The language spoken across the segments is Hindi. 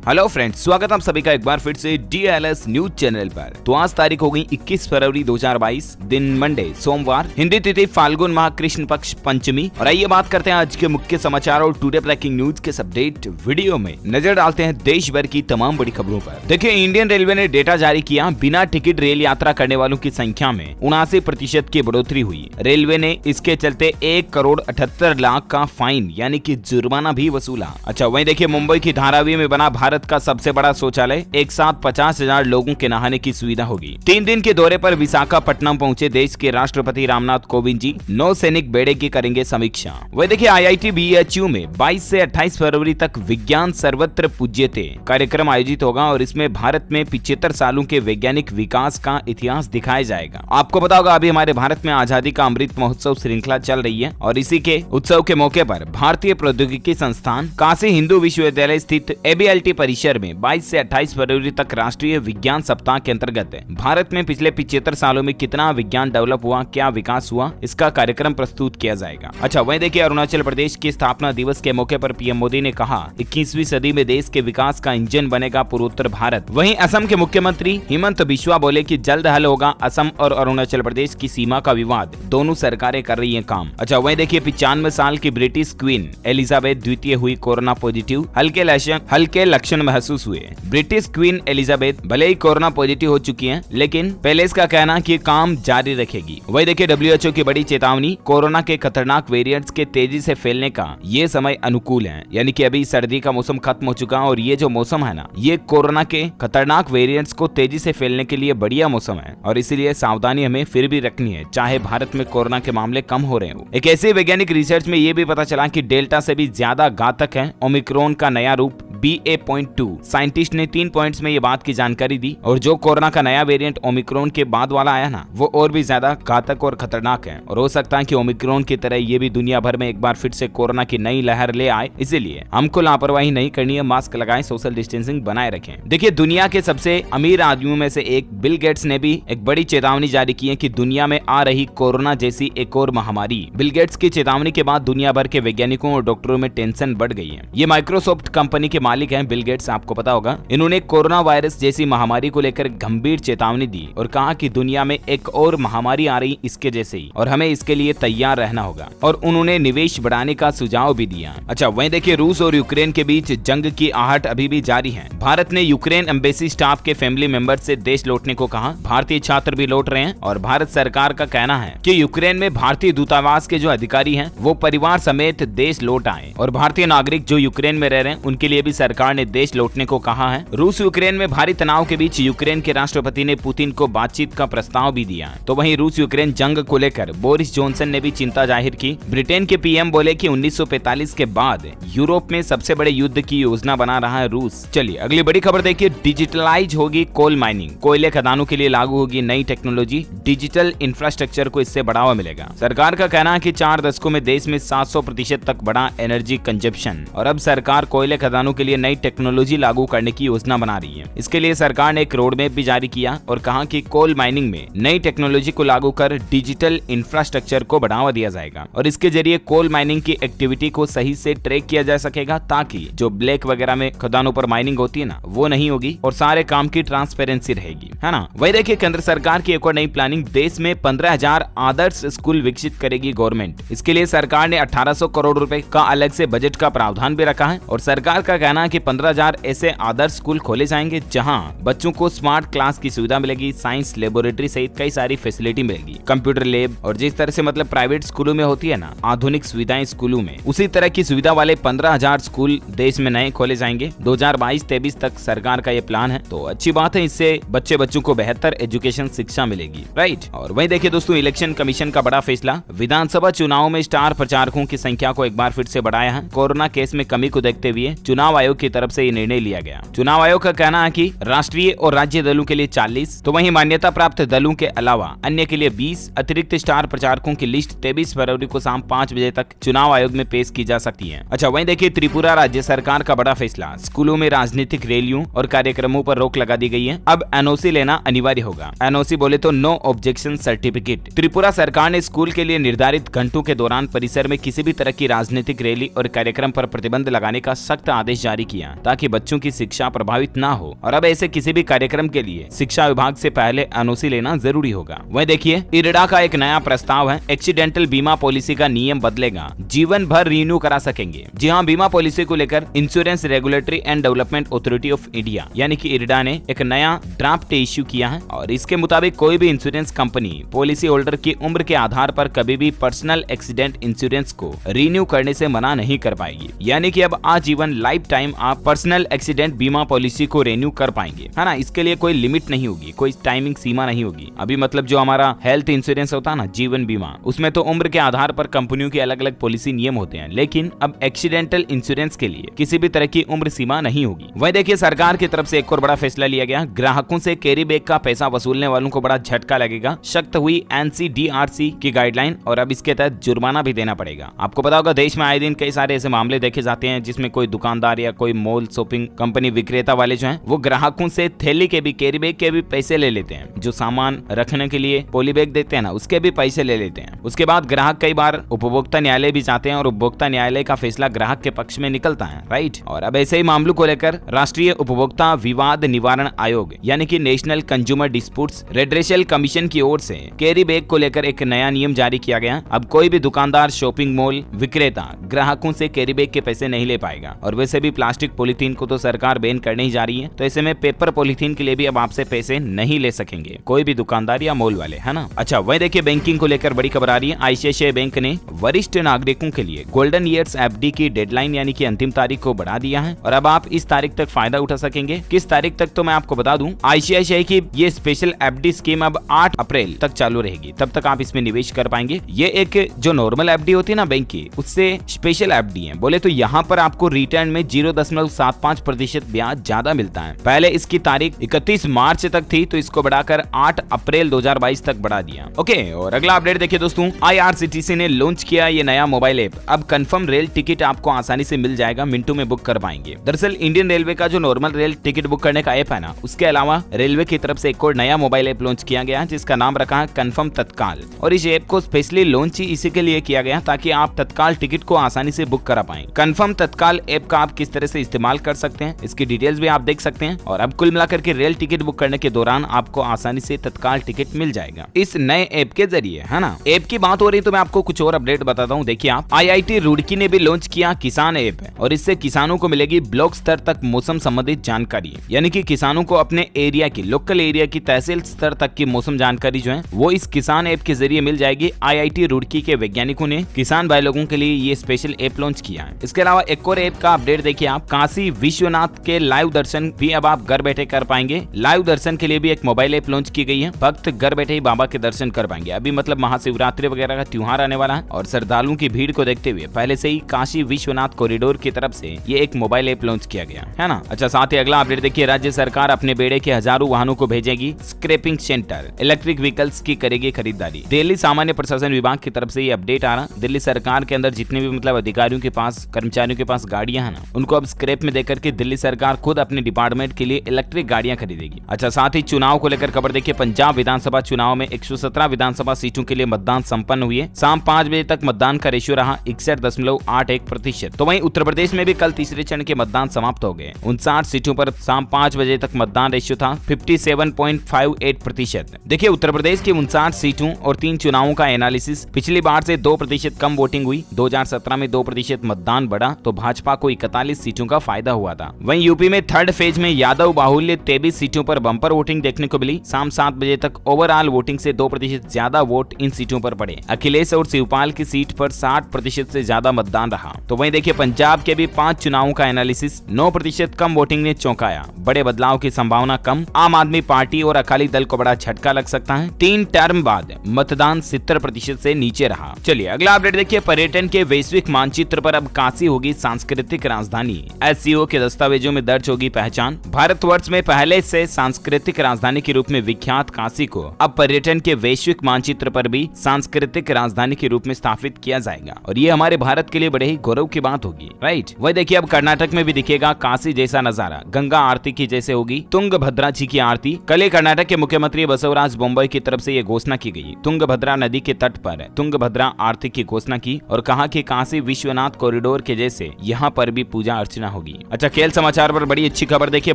हेलो फ्रेंड्स, स्वागत आप सभी का एक बार फिर से DLS न्यूज चैनल पर। तो आज तारीख हो गई 21 फरवरी 2022, दिन मंडे सोमवार, हिंदी तिथि फाल्गुन माह कृष्ण पक्ष पंचमी। और आइए बात करते हैं आज के मुख्य समाचार और टुडे ब्रेकिंग न्यूज के अपडेट वीडियो में नजर डालते हैं देश भर की तमाम बड़ी खबरों पर। देखिए, इंडियन रेलवे ने डेटा जारी किया, बिना टिकट रेल यात्रा करने वालों की संख्या में 79% की बढ़ोतरी हुई। रेलवे ने इसके चलते 1,78,00,000 का फाइन यानी कि जुर्माना भी वसूला। अच्छा, वहीं देखिए, मुंबई की धारावी में बना भारत का सबसे बड़ा शौचालय, एक साथ 50,000 लोगों के नहाने की सुविधा होगी। 3 दिन के दौरे पर विशाखापट्टनम पहुंचे देश के राष्ट्रपति रामनाथ कोविंद जी, नौसैनिक बेड़े की करेंगे समीक्षा। वही देखिए, IIT BHU में 22 से 28 फरवरी तक विज्ञान सर्वत्र पूज्यते कार्यक्रम आयोजित होगा और इसमें भारत में 75 सालों के वैज्ञानिक विकास का इतिहास दिखाया जाएगा। आपको पता होगा, अभी हमारे भारत में आजादी का अमृत महोत्सव श्रृंखला चल रही है और इसी के उत्सव के मौके पर भारतीय प्रौद्योगिकी संस्थान काशी हिंदू विश्वविद्यालय स्थित ABLT परिसर में 22 से 28 फरवरी तक राष्ट्रीय विज्ञान सप्ताह के अंतर्गत भारत में पिछले 75 सालों में कितना विज्ञान डेवलप हुआ, क्या विकास हुआ, इसका कार्यक्रम प्रस्तुत किया जाएगा। अच्छा, वहीं देखिए, अरुणाचल प्रदेश की स्थापना दिवस के मौके पर PM मोदी ने कहा, 21वीं सदी में देश के विकास का इंजन बनेगा पूर्वोत्तर भारत। वहीं असम के मुख्यमंत्री हिमंत बिश्वा बोले कि जल्द हल होगा असम और अरुणाचल प्रदेश की सीमा का विवाद, दोनों सरकारें कर रही हैं काम। अच्छा, वहीं देखिए, 95 साल की ब्रिटिश क्वीन एलिजाबेथ द्वितीय हुई कोरोना पॉजिटिव, हल्के लक्षण महसूस हुए। ब्रिटिश क्वीन एलिजाबेथ भले ही कोरोना पॉजिटिव हो चुकी हैं, लेकिन पैलेस का कहना कि काम जारी रखेगी। वही देखिए, WHO की बड़ी चेतावनी, कोरोना के खतरनाक वेरिएंट्स के तेजी से फैलने का ये समय अनुकूल है। यानी कि अभी सर्दी का मौसम खत्म हो चुका है और ये जो मौसम है ना, ये कोरोना के खतरनाक वेरिएंट्स को तेजी से फैलने के लिए बढ़िया मौसम है और इसीलिए सावधानी हमें फिर भी रखनी है, चाहे भारत में कोरोना के मामले कम हो रहे हो। एक ऐसे वैज्ञानिक रिसर्च में ये भी पता चला कि डेल्टा से भी ज्यादा घातक है ओमिक्रॉन का नया रूप BA.2। साइंटिस्ट ने 3 पॉइंट्स में ये बात की जानकारी दी और जो कोरोना का नया वेरिएंट ओमिक्रॉन के बाद वाला आया ना, वो और भी ज्यादा घातक और खतरनाक है और हो सकता है कि ओमिक्रॉन की तरह ये भी दुनिया भर में एक बार फिर से कोरोना की नई लहर ले आए। इसीलिए हमको लापरवाही नहीं करनी है, मास्क लगाएं, सोशल डिस्टेंसिंग बनाए रखें। देखिए, दुनिया के सबसे अमीर आदमियों में से एक बिल गेट्स ने भी एक बड़ी चेतावनी जारी की है कि दुनिया में आ रही कोरोना जैसी एक और महामारी। बिल गेट्स की चेतावनी के बाद दुनिया भर के वैज्ञानिकों और डॉक्टरों में टेंशन बढ़ गई है। ये माइक्रोसॉफ्ट कंपनी के मालिक हैं बिल गेट्स, आपको पता होगा। इन्होंने कोरोना वायरस जैसी महामारी को लेकर गंभीर चेतावनी दी और कहा कि दुनिया में एक और महामारी आ रही इसके जैसे ही और हमें इसके लिए तैयार रहना होगा और उन्होंने निवेश बढ़ाने का सुझाव भी दिया। अच्छा, वहीं देखिए, रूस और यूक्रेन के बीच जंग की आहट अभी भी जारी है। भारत ने यूक्रेन एम्बेसी स्टाफ के फैमिली मेंबर से देश लौटने को कहा। भारतीय छात्र भी लौट रहे हैं और भारत सरकार का कहना है कि यूक्रेन में भारतीय दूतावास के जो अधिकारी हैं वो परिवार समेत देश लौट आए और भारतीय नागरिक जो यूक्रेन में रह रहे हैं उनके लिए भी सरकार ने देश लौटने को कहा है। रूस यूक्रेन में भारी तनाव के बीच यूक्रेन के राष्ट्रपति ने पुतिन को बातचीत का प्रस्ताव भी दिया। तो वहीं रूस यूक्रेन जंग को लेकर बोरिस जॉनसन ने भी चिंता जाहिर की। ब्रिटेन के PM बोले कि 1945 के बाद यूरोप में सबसे बड़े युद्ध की योजना बना रहा है रूस। चलिए अगली बड़ी खबर देखिए, डिजिटलाइज होगी कोल माइनिंग, कोयले खदानों के लिए लागू होगी नई टेक्नोलॉजी, डिजिटल इंफ्रास्ट्रक्चर को इससे बढ़ावा मिलेगा। सरकार का कहना है कि 4 दशकों में देश में 700% तक बढ़ा एनर्जी कंजप्शन और अब सरकार कोयले खदानों के लिए नई टेक्नोलॉजी लागू करने की योजना बना रही है। इसके लिए सरकार ने एक रोड मैप भी जारी किया और कहा कि कोल माइनिंग में नई टेक्नोलॉजी को लागू कर डिजिटल इंफ्रास्ट्रक्चर को बढ़ावा दिया जाएगा और इसके जरिए कोल माइनिंग की एक्टिविटी को सही से ट्रैक किया जा सकेगा ताकि जो ब्लैक वगैरह में खदानों पर माइनिंग होती है ना, वो नहीं होगी और सारे काम की ट्रांसपेरेंसी रहेगी, है ना। वही देखिए, केंद्र सरकार की एक और नई प्लानिंग, देश में 15,000 आदर्श स्कूल विकसित करेगी गवर्नमेंट। इसके लिए सरकार ने 1800 करोड़ रुपए का अलग से बजट का प्रावधान भी रखा है और सरकार का कहना है कि 15,000 ऐसे आदर्श स्कूल खोले जाएंगे जहां बच्चों को स्मार्ट क्लास की सुविधा मिलेगी, साइंस लेबोरेटरी सहित कई सारी फैसिलिटी मिलेगी, कंप्यूटर लैब और जिस तरह से मतलब प्राइवेट स्कूलों में होती है ना आधुनिक सुविधाएं स्कूलों में, उसी तरह की सुविधा वाले 15,000 स्कूल देश में नए खोले जाएंगे। 2022-23 तक सरकार का ये प्लान है, तो अच्छी बात है, इससे बच्चों को बेहतर एजुकेशन शिक्षा मिलेगी, राइट। और वहीं देखिए दोस्तों, इलेक्शन कमीशन का बड़ा फैसला, विधानसभा चुनाव में स्टार प्रचारकों की संख्या को एक बार फिर से बढ़ाया है। कोरोना केस में कमी को देखते हुए चुनाव आयोग की तरफ से ये निर्णय लिया गया। चुनाव आयोग का कहना है कि राष्ट्रीय और राज्य दलों के लिए 40, तो वहीं मान्यता प्राप्त दलों के अलावा अन्य के लिए 20 अतिरिक्त स्टार प्रचारकों की लिस्ट 23 फरवरी को शाम 5 बजे तक चुनाव आयोग में पेश की जा सकती है। अच्छा, वहीं देखिए, त्रिपुरा राज्य सरकार का बड़ा फैसला, स्कूलों में राजनीतिक रैलियों और कार्यक्रमों पर रोक लगा दी गई है। अब NOC लेना अनिवार्य होगा। NOC बोले तो नो ऑब्जेक्शन सर्टिफिकेट। त्रिपुरा सरकार ने स्कूल के लिए निर्धारित घंटों के दौरान परिसर में किसी भी तरह की राजनीतिक रैली और कार्यक्रम पर प्रतिबंध लगाने का सख्त आदेश जारी जारी किया ताकि बच्चों की शिक्षा प्रभावित ना हो और अब ऐसे किसी भी कार्यक्रम के लिए शिक्षा विभाग से पहले एनओसी लेना जरूरी होगा। वहीं देखिए इरडा का एक नया प्रस्ताव है, एक्सीडेंटल बीमा पॉलिसी का नियम बदलेगा, जीवन भर रिन्यू करा सकेंगे। जी हाँ, बीमा पॉलिसी को लेकर insurance regulatory and development authority of India यानी कि इरडा ने एक नया ड्राफ्ट इश्यू किया है और इसके मुताबिक कोई भी इंश्योरेंस कंपनी पॉलिसी होल्डर की उम्र के आधार पर कभी भी पर्सनल एक्सीडेंट इंश्योरेंस को रिन्यू करने से मना नहीं कर पाएगी। यानी कि अब आजीवन लाइफ टाइम आप पर्सनल एक्सीडेंट बीमा पॉलिसी को रिन्यू कर पाएंगे, है ना। इसके लिए कोई लिमिट नहीं होगी, कोई टाइमिंग सीमा नहीं होगी। अभी मतलब जो हमारा हेल्थ इंश्योरेंस होता है ना, जीवन बीमा, उसमें तो उम्र के आधार पर कंपनियों के अलग अलग पॉलिसी नियम होते हैं, लेकिन अब एक्सीडेंटल इंश्योरेंस के लिए किसी भी तरह की उम्र सीमा नहीं होगी। वहीं देखिए सरकार की तरफ से एक और बड़ा फैसला लिया गया, ग्राहकों से कैरी बैग का पैसा वसूलने वालों को बड़ा झटका लगेगा। सख्त हुई NCDRC की गाइडलाइन और अब इसके तहत जुर्माना भी देना पड़ेगा। आपको पता होगा देश में आए दिन कई सारे ऐसे मामले देखे जाते हैं जिसमें कोई दुकानदार या कोई मॉल शॉपिंग कंपनी विक्रेता वाले जो हैं वो ग्राहकों से थैली के भी, कैरी बैग के भी पैसे ले लेते हैं। जो सामान रखने के लिए पॉली बैग देते हैं ना, उसके भी पैसे ले लेते हैं। उसके बाद ग्राहक कई बार उपभोक्ता न्यायालय भी जाते हैं और उपभोक्ता न्यायालय का फैसला ग्राहक के पक्ष में निकलता है, राइट। और अब ऐसे ही मामलों को लेकर राष्ट्रीय उपभोक्ता विवाद निवारण आयोग यानी कि national consumer disputes redressal commission की ओर से कैरी बैग को लेकर एक नया नियम जारी किया गया। अब कोई भी दुकानदार, शॉपिंग मॉल विक्रेता ग्राहकों से कैरी बैग के पैसे नहीं ले पाएगा। और वैसे भी प्लास्टिक पॉलीथीन को तो सरकार बैन करने ही जा रही है, तो ऐसे में पेपर पॉलीथीन के लिए भी अब आपसे पैसे नहीं ले सकेंगे कोई भी दुकानदार या मॉल वाले, है ना। अच्छा, वही देखिए बैंकिंग को लेकर बड़ी खबर आ रही है। ICICI बैंक ने वरिष्ठ नागरिकों के लिए गोल्डन ईयर्स FD की डेडलाइन यानी कि अंतिम तारीख को बढ़ा दिया है और अब आप इस तारीख तक फायदा उठा सकेंगे। किस तारीख तक तो मैं आपको बता दूं, ICICI की ये स्पेशल FD स्कीम अब 8 अप्रैल तक चालू रहेगी, तब तक आप इसमें निवेश कर पाएंगे। ये एक जो नॉर्मल FD होती है ना बैंक की, उससे स्पेशल FD है। बोले तो यहाँ पर आपको रिटर्न में 0.75% ब्याज ज्यादा मिलता है। पहले इसकी तारीख 31 मार्च तक थी, तो इसको बढ़ाकर 8 अप्रैल 2022 तक बढ़ा दिया। ओके, और अगला अपडेट देखिए दोस्तों, IRCTC ने लॉन्च किया ये नया मोबाइल ऐप। अब कंफर्म रेल टिकट आपको आसानी से मिल जाएगा, मिनटों में बुक कर पाएंगे। दरअसल इंडियन रेलवे का जो नॉर्मल रेल टिकट बुक करने का ऐप है ना, उसके अलावा रेलवे की तरफ से एक और नया मोबाइल ऐप लॉन्च किया गया जिसका नाम रखा है कंफर्म तत्काल। और इस ऐप को स्पेशली लॉन्च ही इसी के लिए किया गया ताकि आप तत्काल टिकट को आसानी से बुक करा पाएं। कंफर्म तत्काल ऐप का आप किस तरह से इस्तेमाल कर सकते हैं, इसकी डिटेल्स भी आप देख सकते हैं। और अब कुल मिलाकर के रेल टिकट बुक करने के दौरान आपको आसानी से तत्काल टिकट मिल जाएगा इस नए ऐप के जरिए, है ना। ऐप की बात हो रही तो मैं आपको कुछ और अपडेट बताता हूँ। देखिए आप, IIT रुड़की ने भी लॉन्च किया किसान ऐप है और इससे किसानों को मिलेगी ब्लॉक स्तर तक मौसम संबंधित जानकारी, यानी कि किसानों को अपने एरिया की, लोकल एरिया की तहसील स्तर तक की मौसम जानकारी जो है वो इस किसान ऐप के जरिए मिल जाएगी। IIT रुड़की के वैज्ञानिकों ने किसान भाई लोगों के लिए ये स्पेशल ऐप लॉन्च किया है। इसके अलावा एक और ऐप का अपडेट देखिए आप, काशी विश्वनाथ के लाइव दर्शन भी अब आप घर बैठे कर पाएंगे। लाइव दर्शन के लिए भी एक मोबाइल ऐप लॉन्च की गई है। भक्त घर बैठे ही बाबा के दर्शन कर पाएंगे। अभी मतलब महाशिवरात्रि वगैरह का त्योहार आने वाला है और श्रद्धालुओं की भीड़ को देखते हुए पहले से ही काशी विश्वनाथ कॉरिडोर की तरफ से ये एक मोबाइल ऐप लॉन्च किया गया है ना। अच्छा, साथ ही अगला अपडेट देखिए, राज्य सरकार अपने बेड़े के हजारों वाहनों को भेजेगी स्क्रैपिंग सेंटर, इलेक्ट्रिक व्हीकल्स की करेगी खरीदारी। दिल्ली सामान्य प्रशासन विभाग की तरफ से ये अपडेट आ रहा। दिल्ली सरकार के अंदर जितने भी मतलब अधिकारियों के पास, कर्मचारियों के पास गाड़ियां हैं ना, उनको अब स्क्रैप में देकर के दिल्ली सरकार खुद अपने डिपार्टमेंट के लिए इलेक्ट्रिक गाड़ियां खरीदेगी। अच्छा, साथ ही चुनाव को लेकर खबर देखिए, पंजाब विधानसभा चुनाव में 117 विधानसभा सीटों के लिए मतदान संपन्न हुई है। शाम 5 बजे तक मतदान का रेशियो रहा 61.81%। तो वहीं उत्तर प्रदेश में भी कल तीसरे चरण के मतदान समाप्त हो गए। 59 सीटों पर शाम 5 बजे तक मतदान रेशियो था 57.58%। देखिए उत्तर प्रदेश की 59 सीटों और 3 चुनावों का एनालिसिस, पिछली बार से 2% कम वोटिंग हुई। 2017 में 2% मतदान बढ़ा तो भाजपा को 41 सीटों का फायदा हुआ था। वहीं यूपी में थर्ड फेज में यादव बाहुल्य 23 सीटों पर बम्पर वोटिंग देखने को मिली। शाम 7 बजे तक ओवरऑल वोटिंग से 2% ज्यादा वोट इन सीटों पर पड़े। अखिलेश और शिवपाल की सीट पर 60% से ज्यादा मतदान रहा। तो वहीं देखिए पंजाब के भी 5 चुनावों का एनालिसिस, 9% कम वोटिंग ने चौंकाया। बड़े बदलाव की संभावना कम। आम आदमी पार्टी और अकाली दल को बड़ा झटका लग सकता है। 3 टर्म बाद मतदान 70% से नीचे रहा। चलिए अगला अपडेट देखिए, पर्यटन के वैश्विक मानचित्र पर अब काशी होगी सांस्कृतिक राजधानी। SCO के दस्तावेजों में दर्ज होगी पहचान। भारतवर्ष में पहले से सांस्कृतिक राजधानी के रूप में विख्यात काशी को अब पर्यटन के वैश्विक मानचित्र पर भी सांस्कृतिक राजधानी के रूप में स्थापित किया जाएगा और ये हमारे भारत के लिए बड़े ही गौरव की बात होगी, राइट। वही देखिए अब कर्नाटक में भी दिखेगा काशी जैसा नजारा। गंगा आरती की जैसे होगी तुंगभद्रा जी की आरती। कल ही कर्नाटक के मुख्यमंत्री बसवराज बोम्बई की तरफ से ये घोषणा की गई। तुंगभद्रा नदी के तट पर तुंगभद्रा आरती की घोषणा की और कहा कि काशी विश्वनाथ कॉरिडोर के जैसे यहाँ पर भी पूजा अर्चना होगी। अच्छा, खेल समाचार पर बड़ी अच्छी खबर देखिए,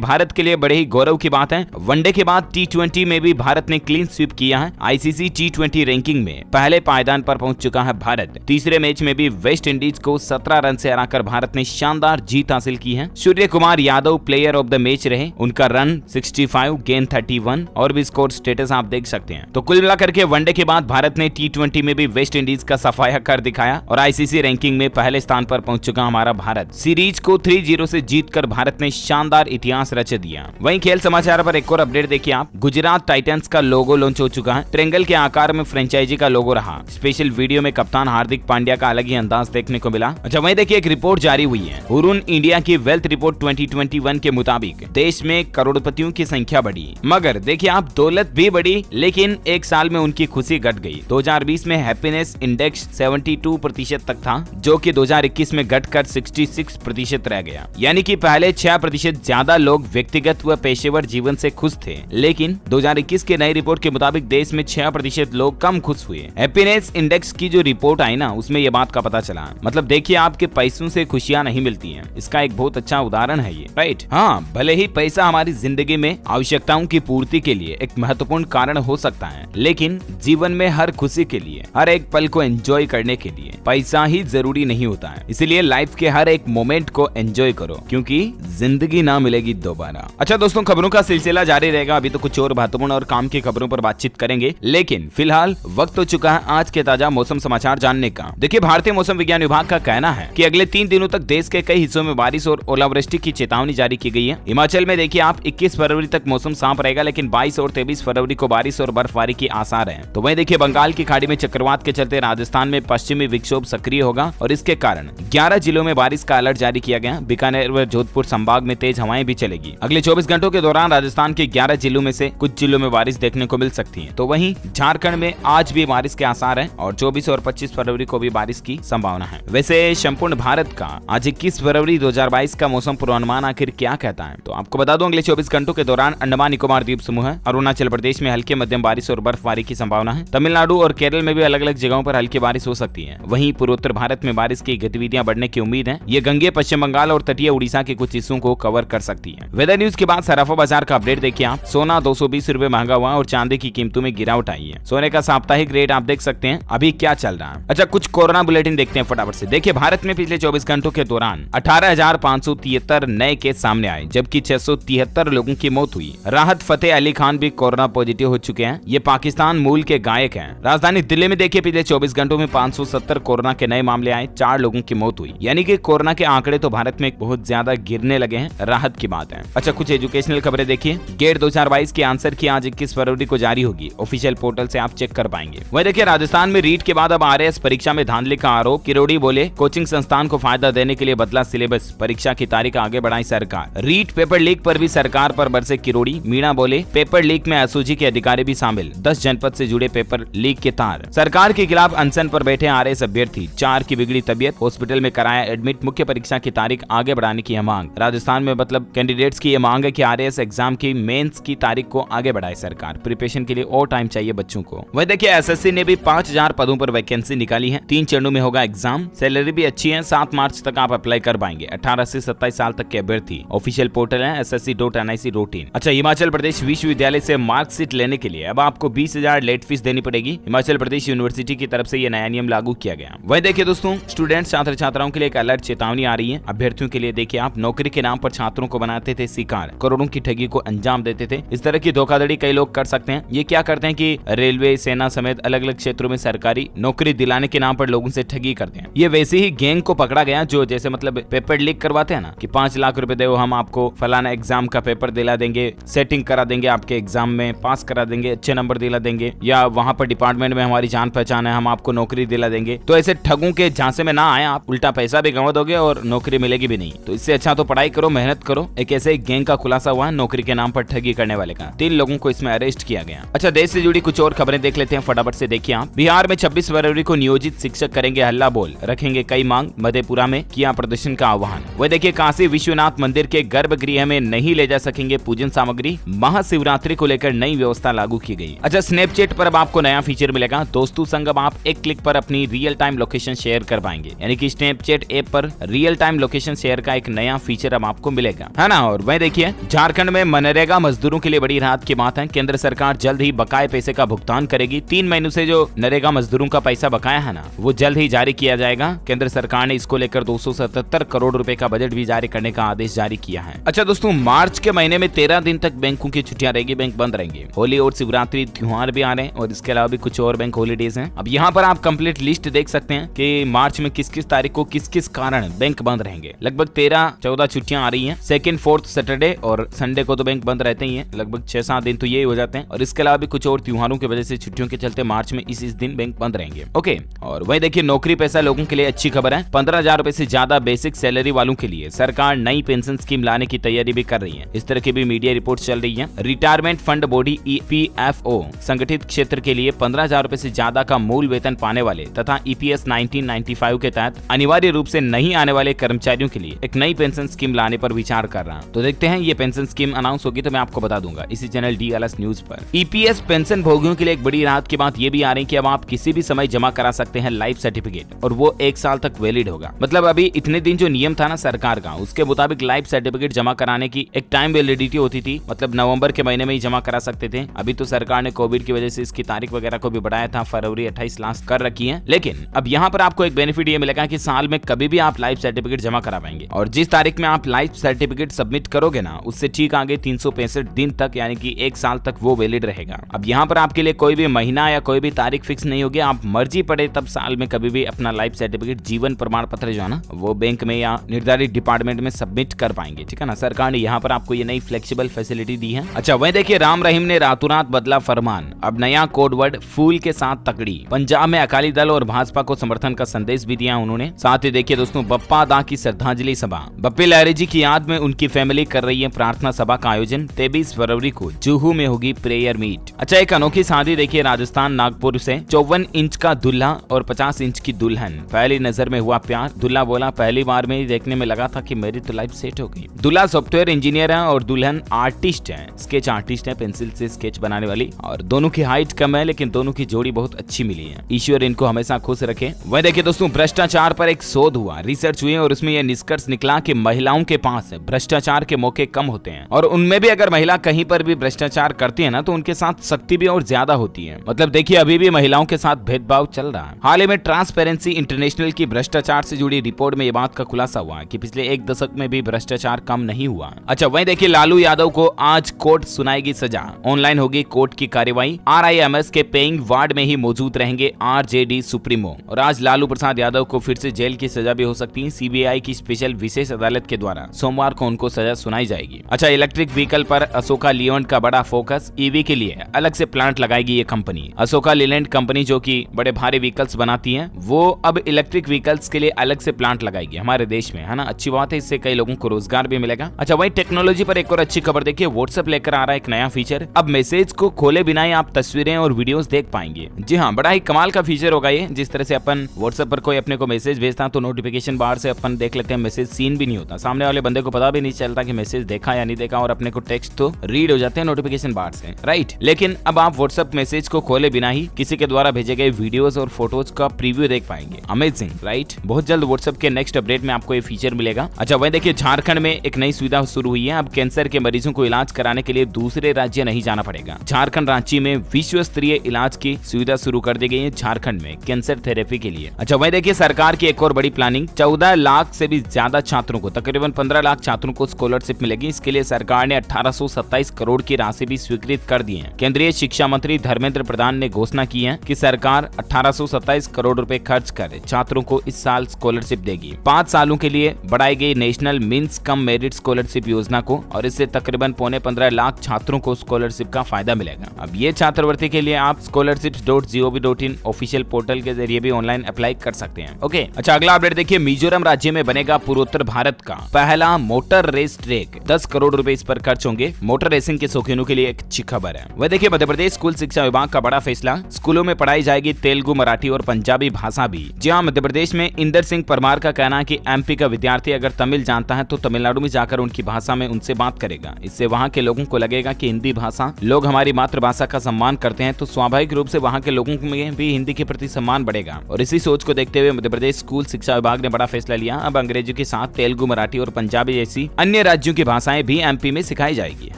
भारत के लिए बड़े ही गौरव की बात है। वनडे के बाद T20 में भी भारत ने क्लीन स्वीप किया है। ICC T20 रैंकिंग में पहले पायदान पर पहुंच चुका है भारत। तीसरे मैच में भी वेस्ट इंडीज को 17 रन से हराकर भारत ने शानदार जीत हासिल की है। Surya Kumar Yadav player of the match रहे, उनका रन 65, गेंद 31 और भी स्कोर स्टेटस आप देख सकते हैं। तो कुल मिलाकर के वनडे के बाद भारत ने T20 में भी वेस्ट इंडीज का सफाया कर दिखाया और ICC रैंकिंग में पहले स्थान पर पहुंच चुका हमारा भारत। सीरीज को 3-0 से जीतकर भारत ने शानदार इतिहास रच दिया। वहीं खेल समाचार पर एक और अपडेट देखिए आप, गुजरात टाइटंस का लोगो लॉन्च हो चुका है। ट्रायंगल के आकार में फ्रेंचाइजी का लोगो रहा। स्पेशल वीडियो में कप्तान हार्दिक पांड्या का अलग ही अंदाज देखने को मिला। अच्छा, वहीं देखिए एक रिपोर्ट जारी हुई है। हुरून इंडिया की वेल्थ रिपोर्ट 2021 के मुताबिक देश में करोड़पतियों की संख्या बढ़ी, मगर देखिए आप दौलत भी बढ़ी, लेकिन एक साल में उनकी खुशी घट गई। 2020 में हैप्पीनेस इंडेक्स 72% तक था, जो कि 2021 में घटकर 66% रह गया। यानी कि पहले 6% ज्यादा लोग व्यक्तिगत व पेशेवर जीवन से खुश थे, लेकिन 2021 के नई रिपोर्ट के मुताबिक देश में 6% लोग कम खुश हुए। हैप्पीनेस इंडेक्स की जो रिपोर्ट आई ना, उसमें ये बात का पता चला। मतलब देखिए, आपके पैसों से खुशियां नहीं मिलती हैं। इसका एक बहुत अच्छा उदाहरण है ये, राइट? हाँ, भले ही पैसा हमारी जिंदगी में आवश्यकताओं की पूर्ति के लिए एक महत्वपूर्ण कारण हो सकता है, लेकिन जीवन में हर खुशी के लिए, हर एक पल को एंजॉय करने के लिए पैसा ही जरूरी नहीं होता है। इसीलिए लाइफ के हर एक मोमेंट को एंजॉय करो, क्योंकि जिंदगी ना मिलेगी दोबारा। अच्छा दोस्तों, खबरों का सिलसिला जारी रहेगा। अभी तो कुछ और महत्वपूर्ण और काम की खबरों पर बातचीत करेंगे, लेकिन फिलहाल वक्त हो चुका है आज के ताजा मौसम समाचार जानने का। देखिए, भारतीय मौसम विज्ञान विभाग का कहना है कि अगले 3 दिनों तक देश के कई हिस्सों में बारिश और ओलावृष्टि की चेतावनी जारी की गई है। हिमाचल में देखिए आप 21 फरवरी तक मौसम साफ रहेगा, लेकिन 22 और 23 फरवरी को बारिश और बर्फबारी की आसार है। तो वहीं देखिए, बंगाल की खाड़ी में चक्रवात के चलते राजस्थान में पश्चिमी विक्षोभ सक्रिय होगा और इसके कारण 11 जिलों में बारिश का अलर्ट जारी किया गया। बीकानेर व जोधपुर संभाग में तेज हवाएं भी चलेगी। अगले 24 घंटों के दौरान राजस्थान के 11 जिलों में से कुछ जिलों में बारिश देखने को मिल सकती है। तो वहीं झारखंड में आज भी बारिश के आसार है और 24 और 25 फरवरी को भी बारिश की संभावना है। वैसे संपूर्ण भारत का आज 21 फरवरी 2022 का मौसम पूर्वानुमान आखिर क्या कहता है, तो आपको बता दूं, अगले 24 घंटों के दौरान अंडमान निकोबार द्वीप समूह, अरुणाचल प्रदेश में हल्के मध्यम बारिश और बर्फबारी की संभावना है। तमिलनाडु और केरल में भी अलग अलग जगहों पर हल्की बारिश हो सकती है। वहीं पूर्वोत्तर भारत में बारिश की गतिविधियां बढ़ने की उम्मीद है। ये गंगे, पश्चिम बंगाल और तटीय उड़ीसा के कुछ हिस्सों को कवर कर सकती है। वेदर न्यूज के बाद सराफा बाजार का अपडेट देखिए आप। सोना 220 रुपए महंगा हुआ और चांदी की कीमतों में गिरावट आई है। सोने का साप्ताहिक रेट आप देख सकते हैं अभी क्या चल रहा है। अच्छा, कुछ कोरोना बुलेटिन देखते हैं फटाफट से। देखिए, भारत में पिछले 24 घंटों के दौरान 18,573 नए केस सामने आए, जबकि 673 लोगों की मौत हुई। राहत फतेह अली खान भी कोरोना पॉजिटिव हो चुके हैं। ये पाकिस्तान मूल के गायक हैं। राजधानी दिल्ली में देखिए, पिछले 24 घंटों में 570 कोरोना के नए मामले आए, 4 लोगों की मौत हुई। यानी कि कोरोना के आंकड़े तो भारत में बहुत ज्यादा गिरने लगे हैं। राहत की बात है। अच्छा, कुछ एजुकेशनल खबरें देखिए। गेट 2022 की आंसर की आज 21 फरवरी को जारी होगी। ऑफिशियल पोर्टल से आप चेक कर पाएंगे। वही देखिए, राजस्थान में रीट के बाद अब RAS परीक्षा में धांधली का आरोप। किरोड़ी बोले कोचिंग संस्थान को फायदा देने के लिए बदला सिलेबस, परीक्षा की तारीख आगे बढ़ाई सरकार। रीट पेपर लीक पर भी सरकार पर बरसे किरोड़ी। मीणा बोले पेपर लीक में एसओजी के अधिकारी भी शामिल, 10 जनपद से जुड़े पेपर लीक के तार। सरकार के खिलाफ अनशन पर बैठे RAS अभ्यर्थी, 4 की बिगड़ी तबियत, हॉस्पिटल में कराया एडमिट। मुख्य परीक्षा की तारीख आगे बढ़ाने की मांग। राजस्थान में मतलब कैंडिडेट्स की यह मांग है कि RAS एग्जाम की मेंस की तारीख को आगे बढ़ाए सरकार। प्रिपरेशन के लिए और टाइम चाहिए बच्चों को। वही देखिए, SSC ने भी 5000 पदों पर वैकेंसी निकाली है। 3 चरणों में होगा एग्जाम। सैलरी भी अच्छी है। 7 मार्च तक आप अप्लाई कर पाएंगे। 18 से 27 साल तक के अभ्यर्थी। ऑफिशियल पोर्टल है ssc.nic.in। अच्छा, हिमाचल प्रदेश विश्वविद्यालय से मार्कशीट लेने के लिए अब आपको 20,000 लेट फीस देनी पड़ेगी। हिमाचल प्रदेश यूनिवर्सिटी की तरफ से यह नया नियम लागू किया गया। वही देखिए दोस्तों, स्टूडेंट्स, छात्र छात्राओं के लिए एक अलर्ट चेतावनी आ रही है। अभ्यर्थियों के लिए देखिए आप, नौकरी के नाम पर छात्रों को बनाते थे शिकार, करोड़ों की ठगी को अंजाम देते थे। इस तरह की धोखाधड़ी कई लोग कर सकते हैं। ये क्या करते हैं कि रेलवे, सेना समेत अलग अलग क्षेत्रों में सरकारी नौकरी दिलाने के नाम पर लोगों से ठगी करते हैं। ये वैसे ही गैंग को पकड़ा गया जो जैसे मतलब पेपर लीक करवाते हैं ना, कि 5 लाख रुपए दो, हम आपको फलाना एग्जाम का पेपर दिला देंगे, सेटिंग करा देंगे, आपके एग्जाम में पास करा देंगे, अच्छे नंबर दिला देंगे, या वहां पर डिपार्टमेंट में हमारी जान पहचान है, हम आपको नौकरी दिला देंगे। तो ऐसे ठगों के झांसे में ना आए आप, उल्टा पैसा भी गंवा दोगे और नौकरी मिलेगी भी नहीं। तो इससे अच्छा तो पढ़ाई करो, मेहनत करो। एक ऐसे गैंग का खुलासा हुआ है नौकरी के नाम पर ठगी करने वाले का। 3 लोगों को इसमें अरेस्ट किया गया। अच्छा, देश से जुड़ी कुछ और खबरें देख लेते हैं फटाफट से। देखिए आप, बिहार में 26 फरवरी को नियोजित शिक्षक करेंगे हल्ला बोल, रखेंगे कई मांग। मधेपुरा में किया प्रदर्शन का आह्वान। वह देखिए, काशी विश्वनाथ मंदिर के गर्भगृह में नहीं ले जा सकेंगे पूजन सामग्री। महाशिवरात्रि को लेकर नई व्यवस्था लागू की गई। अच्छा, स्नैपचैट पर अब आपको नया फीचर मिलेगा। दोस्तों संग अब आप एक क्लिक पर अपनी रियल टाइम लोकेशन शेयर कर पाएंगे। यानी कि स्नैपचैट ऐप पर real time location location share का एक नया फीचर अब आपको मिलेगा, है ना। और वही देखिए झारखंड में मनरेगा मजदूरों के लिए बड़ी राहत की बात है। केंद्र सरकार जल्द ही बकाये पैसे का भुगतान करेगी। 3 महीनों से जो नरेगा मजदूरों का पैसा बकाया है ना, वो जल्द ही जारी किया जाएगा। केंद्र सरकार ने इसको लेकर 277 करोड़ रुपए का बजट भी जारी करने का आदेश जारी किया है। अच्छा दोस्तों, मार्च के महीने में 13 दिन तक बैंकों की छुट्टियां रहेगी, बैंक बंद रहेंगे। होली और शिवरात्रि त्योहार भी आ रहे हैं और इसके अलावा भी कुछ और बैंक हॉलीडेज हैं। अब यहाँ पर आप कंप्लीट लिस्ट देख सकते हैं कि मार्च में किस किस तारीख को किस किस कारण बैंक बंद रहेंगे। लगभग 13-14 छुट्टियां आ रही हैं। 2nd 4th सैटरडे और संडे को तो बैंक बंद रहते ही हैं। लगभग 6-7 दिन तो ये हो जाते हैं और इसके अलावा भी कुछ और त्योहारों की वजह से छुट्टियों के चलते मार्च में इस दिन बैंक बंद रहेंगे। ओके, और वही देखिए नौकरी पेशा लोगों के लिए अच्छी खबर है। 15,000 रुपए से ज्यादा बेसिक सैलरी वालों के लिए सरकार नई पेंशन स्कीम लाने की तैयारी भी कर रही है। इस तरह की भी मीडिया रिपोर्ट चल रही है। रिटायरमेंट फंड बॉडी EPFO संगठित क्षेत्र के लिए 15,000 रुपए से ज्यादा का मूल वेतन पाने वाले तथा EPS 1995 के तहत अनिवार्य रूप से नहीं आने वाले कर्मचारियों के लिए एक नई पेंशन स्कीम लाने पर विचार कर रहा है। तो देखते हैं ये पेंशन स्कीम अनाउंस होगी तो मैं आपको बता दूंगा इसी चैनल DLS न्यूज पर। EPS पेंशन भोगियों के लिए एक बड़ी राहत की बात ये भी आ रही है कि अब आप किसी भी समय जमा करा सकते हैं लाइफ सर्टिफिकेट और वो 1 साल तक वैलिड होगा। मतलब अभी इतने दिन जो नियम था ना सरकार का, उसके मुताबिक लाइफ सर्टिफिकेट जमा कराने की एक टाइम वैलिडिटी होती थी। मतलब नवंबर के महीने में ही जमा करा सकते थे। अभी तो सरकार ने कोविड की वजह से इसकी तारीख वगैरह को भी बढ़ाया था, फरवरी 28 लास्ट कर रखी है। लेकिन अब यहाँ पर आपको एक बेनिफिट ये मिलेगा कि साल में कभी भी आप लाइफ सर्टिफिकेट जमा करा पाएंगे और जिस तारीख में आप लाइफ सर्टिफिकेट सबमिट करोगे ना, उससे ठीक आगे 365 दिन तक यानी कि 1 साल तक वो वैलिड रहेगा। अब यहाँ पर आपके लिए कोई भी महीना या कोई भी तारीख फिक्स नहीं होगी। आप मर्जी पड़े तब साल में कभी भी अपना लाइफ सर्टिफिकेट जीवन प्रमाण पत्र जो है ना, वो बैंक में या निर्धारित डिपार्टमेंट में सबमिट कर पाएंगे। ठीक है ना, सरकार ने यहाँ पर आपको ये नई फ्लेक्सिबल फैसिलिटी दी है। अच्छा वही देखिए राम रहीम ने रातों रात बदला फरमान। अब नया कोड वर्ड फूल के साथ तकड़ी। पंजाब में अकाली दल और भाजपा को समर्थन का संदेश भी दिया उन्होंने। साथ ही देखिए दोस्तों बप्पा दा की श्रद्धांजलि सभा। बप्पी लहरी जी की याद में उनकी फैमिली कर रही है प्रार्थना सभा का आयोजन। 23 फरवरी को जुहू में होगी प्रेयर मीट। अच्छा एक अनोखी शादी देखिए राजस्थान नागपुर से। 54 इंच का दूल्हा और 50 इंच की दुल्हन। पहली नजर में हुआ प्यार। दूल्हा बोला पहली बार में ही देखने में लगा था कि मेरी तो लाइफ सेट हो गई। दूल्हा सॉफ्टवेयर इंजीनियर है और दुल्हन आर्टिस्ट है, स्केच आर्टिस्ट है, पेंसिल से स्केच बनाने वाली। और दोनों की हाइट कम है लेकिन दोनों की जोड़ी बहुत अच्छी मिली है। ईश्वर इनको हमेशा खुश रखे। वह देखिए दोस्तों भ्रष्टाचार पर एक शोध हुआ, रिसर्च हुई और उसमें यह निष्कर्ष निकला कि महिलाओं के पास भ्रष्टाचार के मौके कम होते हैं और उनमें भी अगर महिला कहीं पर भी भ्रष्टाचार करती है ना तो उनके साथ शक्ति भी और ज्यादा होती है। मतलब देखिए अभी भी महिलाओं के साथ भेदभाव चल रहा है। हाल ही में ट्रांसपेरेंसी इंटरनेशनल की भ्रष्टाचार से जुड़ी रिपोर्ट में ये बात का खुलासा हुआ कि पिछले 1 दशक में भी भ्रष्टाचार कम नहीं हुआ। अच्छा वहीं देखिए लालू यादव को आज कोर्ट सुनाएगी सजा। ऑनलाइन होगी कोर्ट की कार्यवाही। RIMS के पेइंग वार्ड में ही मौजूद रहेंगे RJD सुप्रीमो। और आज लालू प्रसाद यादव को फिर से जेल की सजा भी हो सकती है। CBI की स्पेशल विशेष अदालत के द्वारा सोमवार को उनको सजा सुनाई जाएगी। अच्छा इलेक्ट्रिक व्हीकल पर अशोका लीलैंड का बड़ा फोकस। EV के लिए अलग से प्लांट लगाएगी ये कंपनी। अशोका लीलैंड कंपनी जो कि बड़े भारी व्हीकल्स बनाती है, वो अब इलेक्ट्रिक व्हीकल्स के लिए अलग से प्लांट लगाएगी हमारे देश में, है ना। अच्छी बात है, इससे कई लोगों को रोजगार भी मिलेगा। अच्छा वही टेक्नोलॉजी पर एक और अच्छी खबर देखिए, व्हाट्सएप लेकर आ रहा है एक नया फीचर। अब मैसेज को खोले बिना ही आप तस्वीरें और वीडियोस देख पाएंगे। जी हाँ, बड़ा ही कमाल का फीचर होगा ये। जिस तरह से अपन व्हाट्सएप पर कोई अपने को मैसेज भेजता है तो नोटिफिकेशन बार से अपन देख लेते हैं, मैसेज सीन भी नहीं होता, सामने वाले बंदे को पता भी नहीं चलता कि मैसेज देखा या नहीं देखा और अपने को टेक्स्ट तो रीड हो जाते हैं नोटिफिकेशन बार से, राइट। लेकिन अब आप व्हाट्सएप मैसेज को खोले बिना ही किसी के द्वारा भेजे गए वीडियोस और फोटोज का प्रीव्यू देख पाएंगे। Amazing, right. बहुत जल्द व्हाट्सएप के नेक्स्ट अपडेट में आपको ये फीचर मिलेगा। अच्छा वहीं देखिए झारखंड में एक नई सुविधा शुरू हुई है। अब कैंसर के मरीजों को इलाज कराने के लिए दूसरे राज्य नहीं जाना पड़ेगा। झारखंड रांची में विश्व स्तरीय इलाज की सुविधा शुरू कर दी गई है झारखंड में कैंसर थेरेपी के लिए। अच्छा वहीं देखिए सरकार की एक और बड़ी प्लानिंग। 14 लाख से भी ज्यादा छात्रों को, तकरीबन 15 लाख छात्रों को स्कॉलरशिप मिलेगी। इसके लिए सरकार ने 1827 करोड़ की राशि भी स्वीकृत कर दी है। केंद्रीय शिक्षा मंत्री धर्मेंद्र प्रधान ने घोषणा की है कि सरकार 1827 करोड़ रुपए खर्च कर छात्रों को इस साल स्कॉलरशिप देगी। 5 सालों के लिए बढ़ाई गई national means cum merit scholarship योजना को और इससे तकरीबन 15.25 लाख छात्रों को स्कॉलरशिप का फायदा मिलेगा। अब ये छात्रवृत्ति के लिए आप scholarships.gov.in ऑफिशियल पोर्टल के जरिए भी ऑनलाइन अप्लाई कर सकते हैं। ओके अच्छा अगला अपडेट देखिए, मिजोरम राज्य में बनेगा पूर्वोत्तर भारत का पहला मोटर रेस ट्रैक। 10 करोड़ रुपए इस पर खर्च होंगे। मोटर रेसिंग के शौकीनों के लिए एक अच्छी खबर है। वह देखिए मध्य प्रदेश स्कूल शिक्षा विभाग का बड़ा फैसला। स्कूलों में पढ़ाई जाएगी तेलुगु, मराठी और पंजाबी भाषा भी। जी हाँ, मध्य प्रदेश में इंदर सिंह परमार का कहना है कि MP का विद्यार्थी अगर तमिल जानता है तो तमिलनाडु में जाकर उनकी भाषा में उनसे बात करेगा। इससे वहाँ के लोगों को लगेगा कि हिंदी भाषा, लोग हमारी मातृभाषा का सम्मान करते हैं, तो स्वाभाविक रूप से वहाँ के लोगों में भी हिंदी के प्रति सम्मान बढ़ेगा। और इसी सोच को देखते हुए मध्य प्रदेश स्कूल शिक्षा विभाग ने बड़ा फैसला लिया। अब अंग्रेजी के साथ तेलुगु, मराठी और पंजाबी जैसी अन्य राज्यों की भाषाएं भी एमपी में सिखाई जाएगी,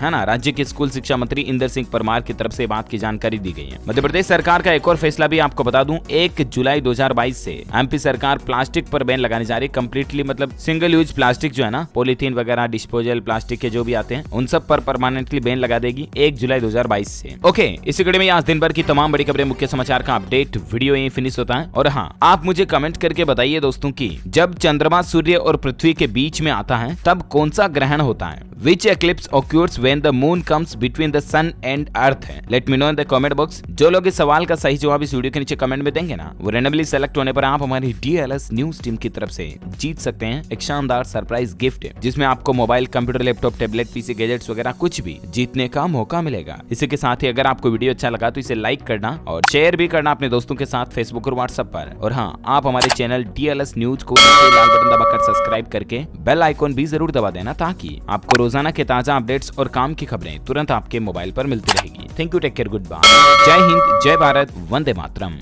है ना। राज्य के स्कूल शिक्षा मंत्री इंदर सिंह परमार की तरफ से बात की जानकारी दी गई है। मध्य प्रदेश सरकार का एक और फैसला भी आपको बता दूं, 1 जुलाई 2022 से एमपी सरकार प्लास्टिक पर बैन लगाने जा रही है। कंप्लीटली मतलब सिंगल यूज प्लास्टिक जो है ना, पॉलीथीन वगैरह, डिस्पोजल प्लास्टिक के जो भी आते हैं, उन सब पर परमानेंटली बैन लगा देगी 1 जुलाई 2022 से। ओके, इसी कड़ी में आज दिन भर की तमाम बड़ी खबरें, मुख्य समाचार का अपडेट वीडियो यहीं फिनिश होता है। और हाँ, आप मुझे कमेंट करके बताइए दोस्तों की जब चंद्रमा सूर्य और पृथ्वी के बीच में आता है तब कौन सा ग्रहण होता है। Which eclipse occurs when the moon comes between the sun and earth है। Let me know in the comment box। जो लोग इस सवाल का सही जवाब इस वीडियो के नीचे कमेंट में देंगे ना, वो रैंडमली सेलेक्ट होने पर आप हमारी DLS न्यूज टीम की तरफ से जीत सकते हैं एक शानदार सरप्राइज गिफ्ट, जिसमें आपको mobile, computer, laptop, tablet, PC, gadgets वगैरह कुछ भी जीतने का मौका मिलेगा। इसी के साथ ही अगर आपको वीडियो अच्छा लगा तो इसे लाइक करना और शेयर भी करना अपने दोस्तों के साथ फेसबुक और व्हाट्सएप पर। और हाँ, आप हमारे चैनल DLS न्यूज को लाल बटन दबाकर सब्सक्राइब करके बेल आइकॉन भी जरूर दबा देना, ताकि आपको रोजाना के ताजा अपडेट्स और काम की खबरें तुरंत आपके मोबाइल पर मिलती रहेगी। Thank you, take care, good bye, जय हिंद, जय भारत, वंदे मातरम।